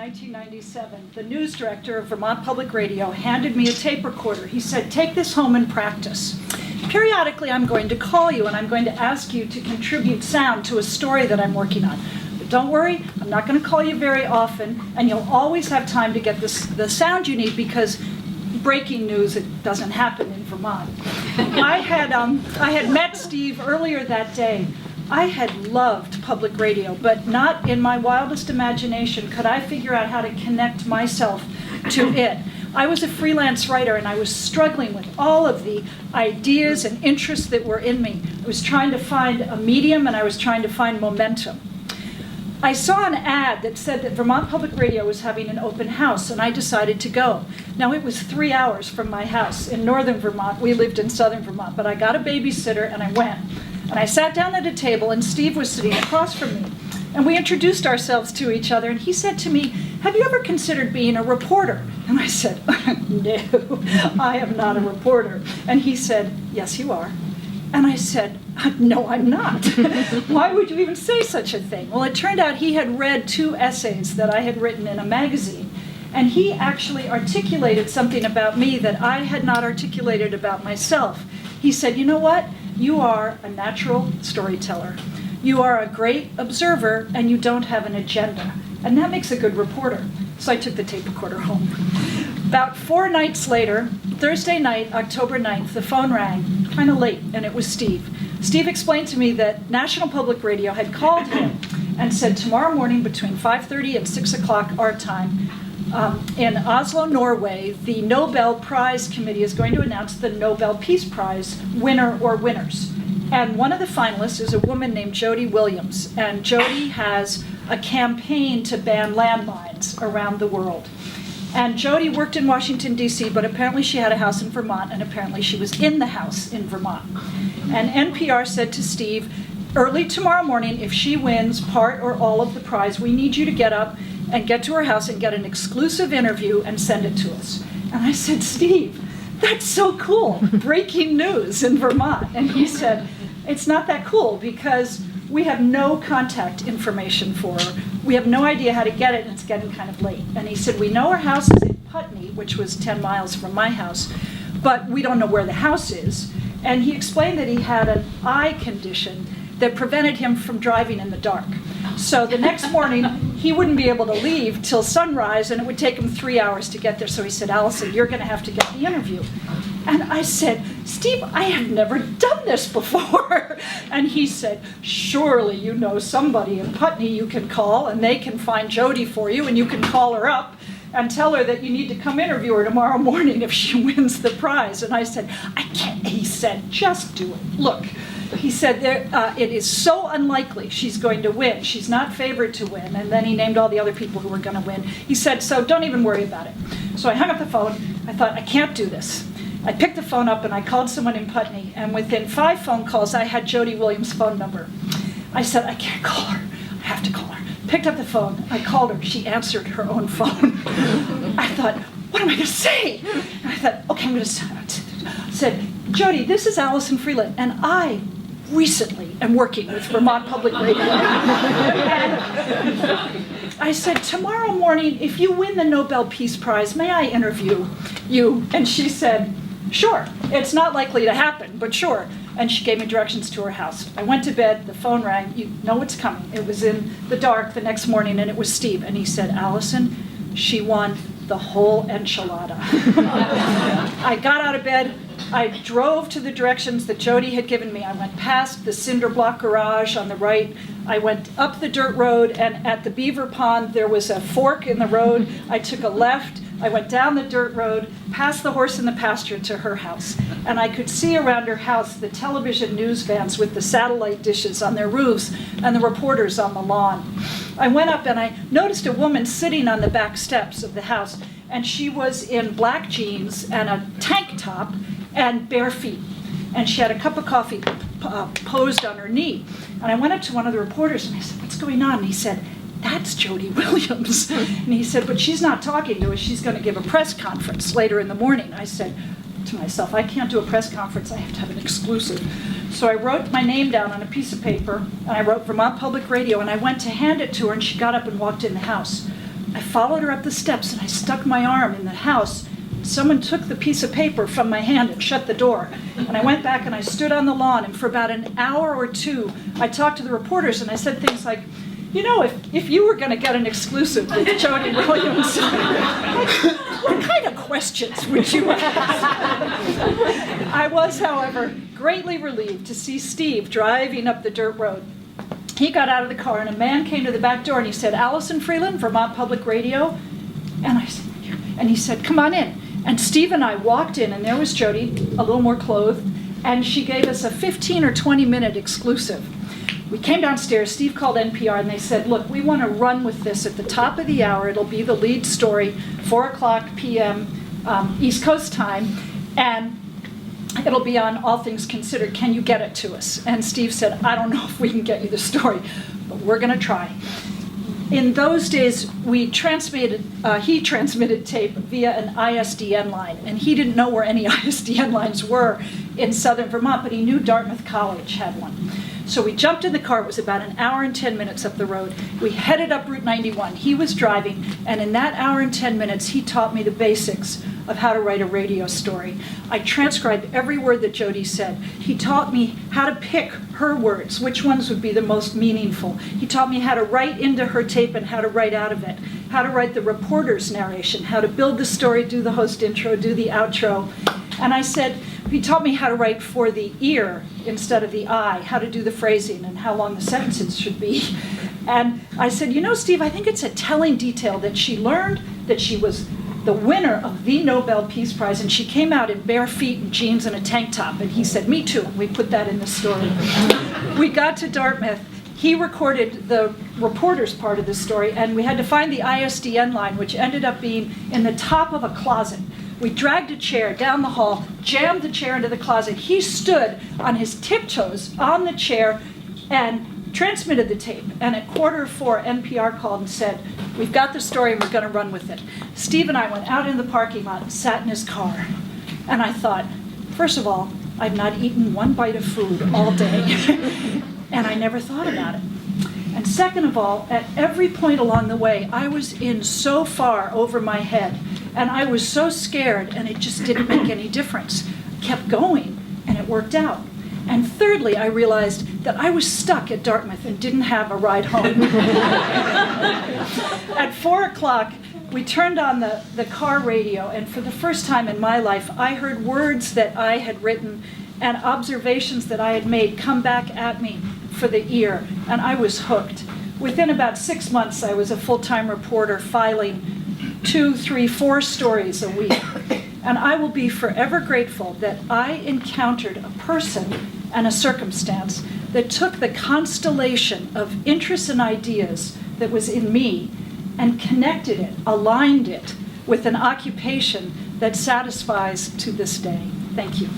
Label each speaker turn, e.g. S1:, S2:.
S1: 1997, the news director of Vermont Public Radio handed me a tape recorder. He said, "Take this home and practice. Periodically, I'm going to call you and I'm going to ask you to contribute sound to a story that I'm working on. But don't worry, I'm not going to call you very often, and you'll always have time to get the sound you need because breaking news, it doesn't happen in Vermont." I had met Steve earlier that day. I had loved public radio, but not in my wildest imagination could I figure out how to connect myself to it. I was a freelance writer and I was struggling with all of the ideas and interests that were in me. I was trying to find a medium and I was trying to find momentum. I saw an ad that said that Vermont Public Radio was having an open house, and I decided to go. Now, it was 3 hours from my house in northern Vermont. We lived in southern Vermont, but I got a babysitter and I went. And I sat down at a table, and Steve was sitting across from me. And we introduced ourselves to each other, and he said to me, "Have you ever considered being a reporter?" And I said, "No, I am not a reporter." And he said, "Yes, you are." And I said, "No, I'm not." "Why would you even say such a thing?" Well, it turned out he had read 2 essays that I had written in a magazine, and he actually articulated something about me that I had not articulated about myself. He said, "You know what? You are a natural storyteller. You are a great observer, and you don't have an agenda. And that makes a good reporter." So I took the tape recorder home. About 4 nights later, Thursday night, October 9th, the phone rang, kind of late, and it was Steve. Steve explained to me that National Public Radio had called him and said tomorrow morning between 5:30 and 6 o'clock our time, in Oslo, Norway, the Nobel Prize Committee is going to announce the Nobel Peace Prize winner or winners. And one of the finalists is a woman named Jody Williams. And Jody has a campaign to ban landmines around the world. And Jody worked in Washington, D.C., but apparently she had a house in Vermont, and apparently she was in the house in Vermont. And NPR said to Steve, "Early tomorrow morning, if she wins part or all of the prize, we need you to get up and get to her house and get an exclusive interview and send it to us." And I said, "Steve, that's so cool, breaking news in Vermont." And he said, "It's not that cool because we have no contact information for her. We have no idea how to get it, and it's getting kind of late." And he said, "We know her house is in Putney," which was 10 miles from my house, "but we don't know where the house is." And he explained that he had an eye condition that prevented him from driving in the dark. So the next morning, he wouldn't be able to leave till sunrise, and it would take him 3 hours to get there. So he said, "Alison, you're going to have to get the interview." And I said, "Steve, I have never done this before." And he said, "Surely you know somebody in Putney you can call, and they can find Jody for you, and you can call her up and tell her that you need to come interview her tomorrow morning if she wins the prize." And I said, "I can't." He said, "Just do it. Look." He said, "It is so unlikely she's going to win. She's not favored to win." And then he named all the other people who were going to win. He said, "So don't even worry about it." So I hung up the phone. I thought, I can't do this. I picked the phone up and I called someone in Putney. And within 5 phone calls, I had Jody Williams' phone number. I said, "I can't call her. I have to call her." Picked up the phone. I called her. She answered her own phone. I thought, what am I going to say? And I thought, okay, I'm going to said, "Jody, this is Alison Freeland, and I recently am working with Vermont Public Radio." And I said, "Tomorrow morning, if you win the Nobel Peace Prize, may I interview you?" And she said, "Sure. It's not likely to happen, but sure." And she gave me directions to her house. I went to bed, the phone rang, you know what's coming. It was in the dark the next morning, and it was Steve. And he said, "Alison, she won the whole enchilada." I got out of bed. I drove to the directions that Jody had given me. I went past the cinder block garage on the right. I went up the dirt road, and at the beaver pond, there was a fork in the road. I took a left. I went down the dirt road, past the horse in the pasture to her house. And I could see around her house the television news vans with the satellite dishes on their roofs and the reporters on the lawn. I went up and I noticed a woman sitting on the back steps of the house, and she was in black jeans and a tank top and bare feet. And she had a cup of coffee posed on her knee. And I went up to one of the reporters and I said, "What's going on?" And he said, "That's Jody Williams." And he said, "But she's not talking to us. She's going to give a press conference later in the morning." I said to myself, "I can't do a press conference. I have to have an exclusive." So I wrote my name down on a piece of paper, and I wrote Vermont Public Radio, and I went to hand it to her, and she got up and walked in the house. I followed her up the steps and I stuck my arm in the house. Someone took the piece of paper from my hand and shut the door. And I went back and I stood on the lawn, and for about an hour or two, I talked to the reporters and I said things like, you know, if you were going to get an exclusive with Jody Williams, what kind of questions would you ask? I was, however, greatly relieved to see Steve driving up the dirt road. He got out of the car and a man came to the back door and he said, Alison Freeland, Vermont Public Radio. And I said, and he said, come on in. And Steve and I walked in and there was Jody, a little more clothed, and she gave us a 15 or 20 minute exclusive. We came downstairs, Steve called NPR and they said, look, we want to run with this at the top of the hour. It'll be the lead story, 4:00 p.m. East Coast time, and it'll be on All Things Considered. Can you get it to us? And Steve said, I don't know if we can get you the story, but we're going to try. In those days, he transmitted tape via an ISDN line, and he didn't know where any ISDN lines were in southern Vermont, but he knew Dartmouth College had one. So we jumped in the car. It was about an hour and 10 minutes up the road. We headed up Route 91. He was driving, and in that hour and 10 minutes, he taught me the basics of how to write a radio story. I transcribed every word that Jody said. He taught me how to pick her words, which ones would be the most meaningful. He taught me how to write into her tape and how to write out of it, how to write the reporter's narration, how to build the story, do the host intro, do the outro. And I said, he taught me how to write for the ear instead of the eye, how to do the phrasing and how long the sentences should be. And I said, you know, Steve, I think it's a telling detail that she learned that she was the winner of the Nobel Peace Prize, and she came out in bare feet and jeans and a tank top. And he said, me too. And we put that in the story. We got to Dartmouth. He recorded the reporter's part of the story, and we had to find the ISDN line, which ended up being in the top of a closet. We dragged a chair down the hall, jammed the chair into the closet. He stood on his tiptoes on the chair and transmitted the tape. And at 4:15, NPR called and said, we've got the story and we're going to run with it. Steve and I went out in the parking lot and sat in his car. And I thought, first of all, I've not eaten one bite of food all day. And I never thought about it. And second of all, at every point along the way, I was in so far over my head. And I was so scared, and it just didn't make any difference. I kept going, and it worked out. And thirdly, I realized that I was stuck at Dartmouth and didn't have a ride home. At 4:00, we turned on the car radio, and for the first time in my life, I heard words that I had written and observations that I had made come back at me for the ear, and I was hooked. Within about 6 months, I was a full-time reporter filing 2, 3, 4 stories a week. And I will be forever grateful that I encountered a person and a circumstance that took the constellation of interests and ideas that was in me and connected it, aligned it with an occupation that satisfies to this day. Thank you.